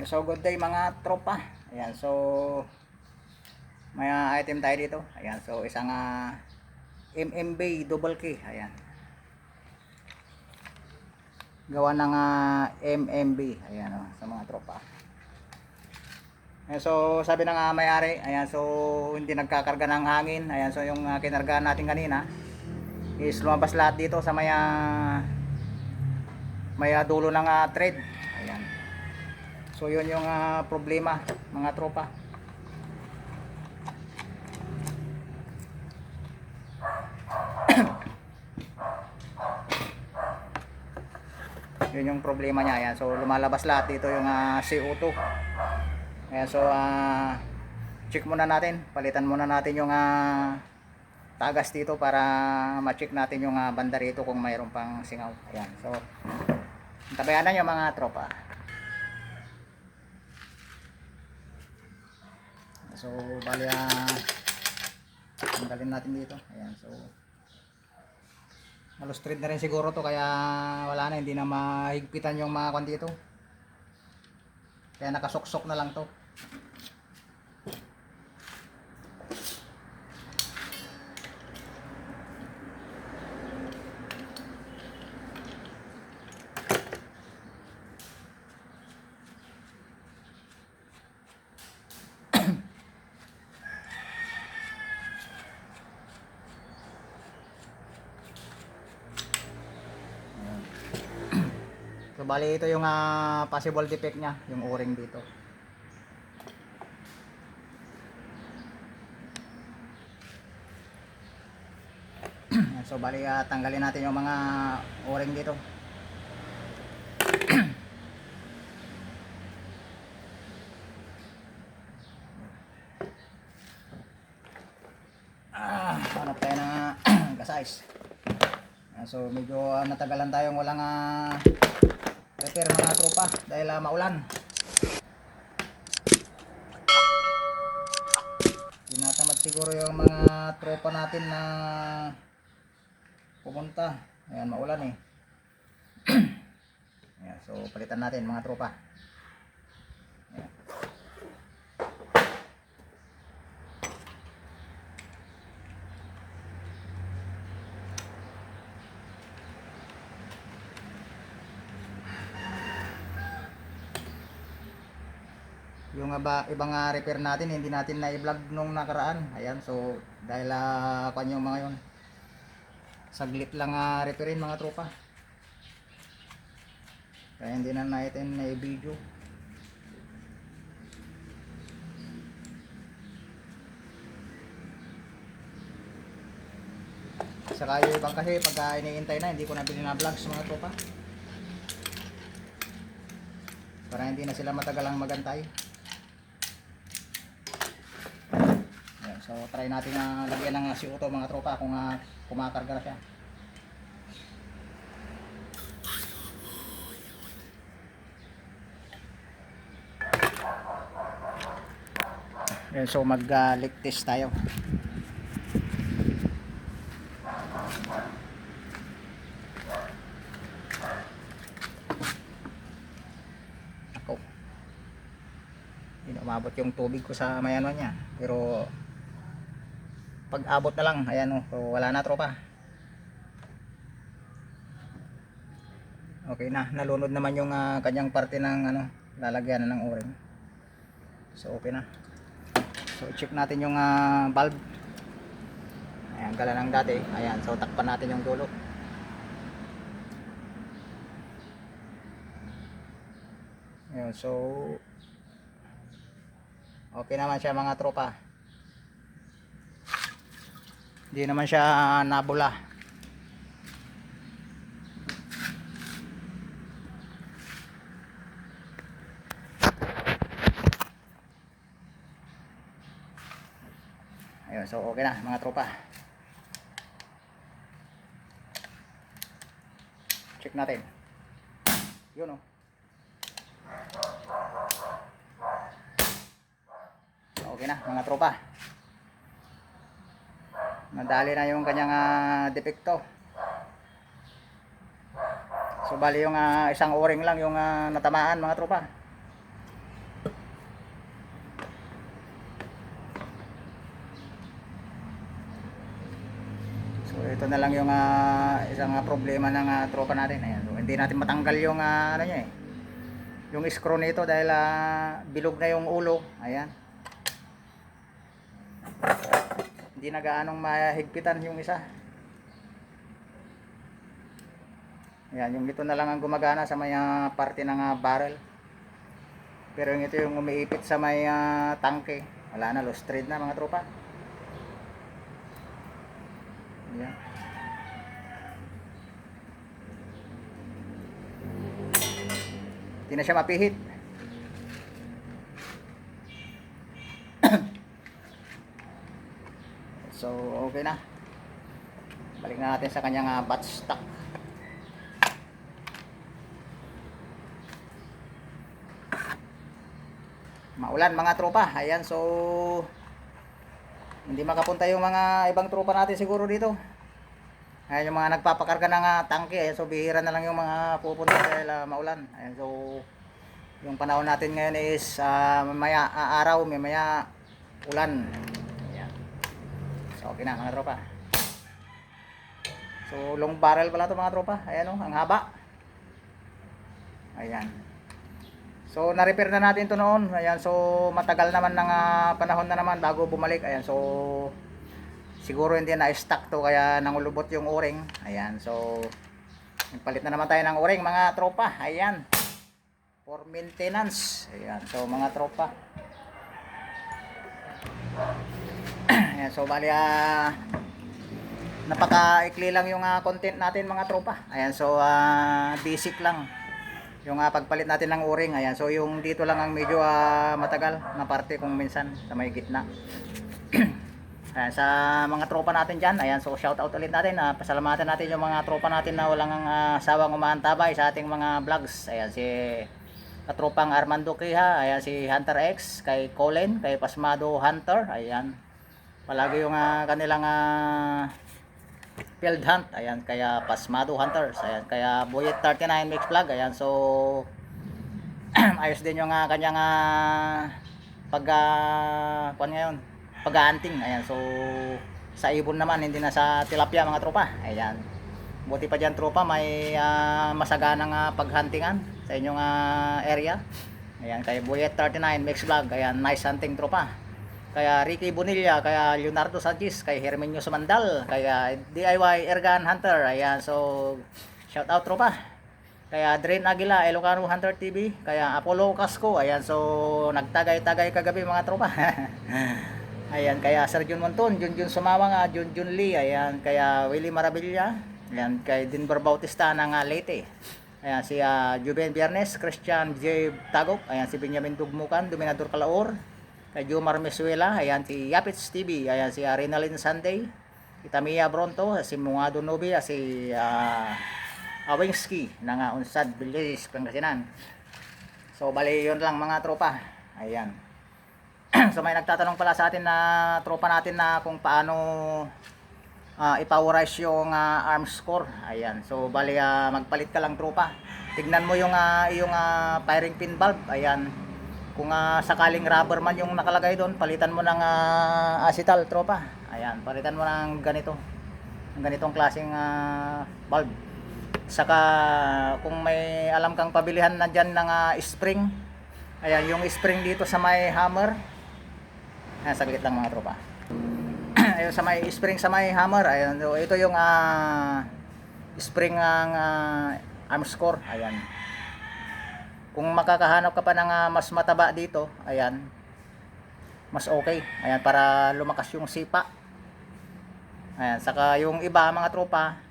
So good day mga tropa. Ayan, so may item tayo dito. Ayan, so isang MMB double key. Ayan. Gawa ng MMB. Ayan sa mga tropa. Ayan, so sabi ng may-ari, ayan, so hindi nagkakarga ng hangin. Ayan, so yung kinargahan natin kanina is lumabas lahat dito sa may dulo ng thread. Ayan. So yun yung problema mga tropa. Yun yung problema niya. Ayan, so lumalabas lahat dito yung CO2. Ayan, so check muna natin, palitan muna natin yung tagas dito para ma-check natin yung banda rito kung mayroon pang singaw. Ayan, so tabayanan nyo mga tropa. So bali tanggalin natin dito. Ayan, so halos thread na rin siguro to, kaya wala na, hindi na mahigpitan yung mga kwan dito, kaya nakasuksok na lang to. So bali ito yung possible defect nya, yung o-ring dito. So bali tanggalin natin yung mga o-ring dito. Hanap tayo ng gas-ice. So medyo natagalan tayong walang repair mga tropa dahil maulan. Tinatamad siguro yung mga tropa natin na pumunta. Ayan, maulan eh. Ayan, so palitan natin mga tropa. Ayan. Yung ibang repair natin hindi natin na i-vlog nung nakaraan. Ayan, so dahil kwan yung mga yun, saglit lang repairin mga tropa, kaya hindi na natin na i-video. Saka yung ibang kasi pagka iniintay na, hindi ko na binina-vlogs mga tropa, para hindi na sila matagalang magantay. Ayan, so try natin na lagyan ng CO2 mga tropa kung kumakarga na siya. Ayan, so mag-leak test tayo. Ako, hindi na umabot yung tubig ko sa may ano niya, pero pag abot na lang, ayan o, so wala na tropa. Okay na, nalunod naman yung kanyang parte ng lalagyan ng o-ring. So okay na. So check natin yung valve. Ayan, gala ng dati. Ayan, so takpan natin yung dulo. Ayan, so okay naman siya mga tropa. Hindi naman siya nabula. Ayun, so okay na mga tropa. Check natin. Yun oh. Okay na mga tropa. Nadali na yung kanyang depekto. So bali yung isang o-ring lang yung natamaan mga tropa. ito na lang yung isang problema ng tropa natin. Ayan. So, hindi natin matanggal yung ano niya eh. Yung screw nito dahil bilog na yung ulo. Ayan. Hindi na gaanong mahigpitan yung isa. Ayan, yung ito na lang ang gumagana sa may parte ng barrel. Pero yung ito yung umiipit sa may tangke. Wala na, lost thread na mga tropa. Ayan. Hindi na siya mapihit. So, okay na. Balik na natin sa kanyang batch stock. Maulan mga tropa. Ayan, so hindi makapunta yung mga ibang tropa natin siguro dito. Ayan, yung mga nagpapakarga ng tangke. Ayan, so bihira na lang yung mga pupunta dahil maulan. Ayan, so yung panahon natin ngayon is mamaya araw, mamaya ulan. Ayan. So okay na mga tropa. So long barrel pala ito mga tropa. Ayan o, ang haba. Ayan. So na-repair na natin ito noon. Ayan, so matagal naman ng panahon na naman bago bumalik. Ayan, so siguro hindi na stock to kaya nangulubot yung o-ring. Ayan, so nagpalit na naman tayo ng o-ring mga tropa. Ayan. For maintenance. Ayan, so mga tropa. Ayan, so bali napaka-ikli lang yung content natin mga tropa. Ayan, so basic lang yung pagpalit natin ng o-ring. Ayan, so yung dito lang ang medyo matagal na parte kung minsan sa may gitna. Ayan, sa mga tropa natin dyan, ayan, so shout out ulit natin, pasalamatan natin yung mga tropa natin na walang sawang umaantabay sa ating mga vlogs. Ayan, si katropang Armando Kiha, ayan, si Hunter X, kay Colin, kay Pasmado Hunter. Ayan, palagi yung kanilang field hunt. Ayan, kaya Pasmado Hunters. Ayan, kaya Boyet 39 Mix Vlog. Ayan, so ayos din yung kanyang kuan ngayon, pag-hunting. Ayan, so sa ibon naman, hindi na sa tilapia mga tropa. Ayan, buti pa dyan tropa, may masaganang paghuntingan sa inyong area. Ayan, kaya Boyet 39 Mix Vlog. Ayan, nice hunting tropa. Kaya Ricky Bonilla, kaya Leonardo Sanchez, kay Hermenio Sumandal, kaya DIY Ergan Hunter. Ayan, so shout out tropa. Kaya Drain Aguila, Ilocano Hunter TV, kaya Apollo Casco. Ayan, so nagtagay-tagay kagabi mga tropa. Ayan, kaya Sergio Monton, Junjun Sumawang, Junjun Lee. Ayan, kaya Willie Marabilla. Ayan, kay Denver Bautista ng Leyte. Ayan, si Juben Biernes, Christian J. Tagop. Ayan, si Benjamin Dugmukan, Dominador Calaor, kay Jomar Mesuela. Ayan, si Yapits TV. Ayan, si Rinalyn Sunday, si Tamiya Bronto, si Mungado Nobi, si Awingski ng Unsad Bilis, Pangasinan. So bali yun lang mga tropa. Ayan. So may nagtatanong pala sa atin na tropa natin na kung paano ipowerize yung arms core. Ayan, so bali magpalit ka lang tropa. Tignan mo yung iyong firing pin valve. Ayan, kung sakaling rubber man yung nakalagay doon, palitan mo ng acetal tropa. Ayan, palitan mo ng ganito, ng ganitong klaseng valve. Saka kung may alam kang pabilihan na dyan ng spring, ayan, yung spring dito sa may hammer. Ayan, saglit lang mga tropa. Ayun, sa may spring sa may hammer. Ayan, so ito yung spring ng arms core. Ayan, kung makakahanap ka pa ng mas mataba dito, ayan, mas okay. Ayan, para lumakas yung sipa. Ayan, saka yung iba mga tropa,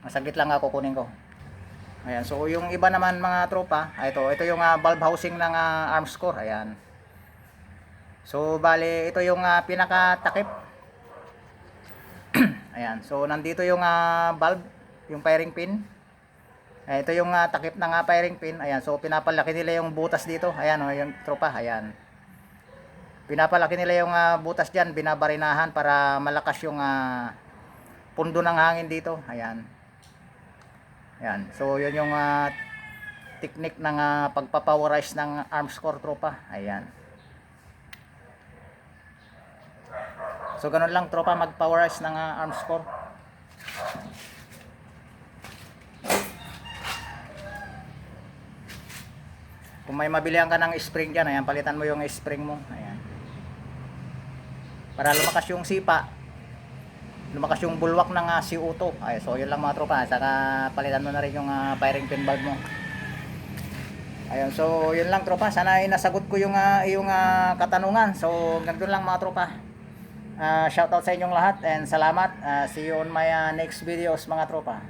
saglit lang kukunin ko. Ayan, so yung iba naman mga tropa, ito yung valve housing ng arms core. Ayan, so bali ito yung pinakatakip. Ayan, so nandito yung valve, yung firing pin. Ayan, ito yung takip ng firing pin. Ayan, so pinapalaki nila yung butas dito. Ayan, yung tropa. Ayan, pinapalaki nila yung butas dyan, binabarinahan para malakas yung pundo ng hangin dito. Ayan. Ayan, so yun yung technique ng pagpapowerize ng arms core tropa. Ayan, so ganun lang tropa, magpowerize ng arms core. Kung may mabilihan ka ng spring dyan, ayan, palitan mo yung spring mo. Ayan. Para lumakas yung sipa. Lumakas yung bulwak ng CO2. Ay, so yun lang mga tropa. Saka palitan mo na rin yung firing pin valve mo. Ayun, so yun lang tropa. Sana ay nasagot ko yung iyong katanungan. So hanggang doon lang mga tropa. Shoutout sa inyong lahat and salamat. See you on my next videos mga tropa.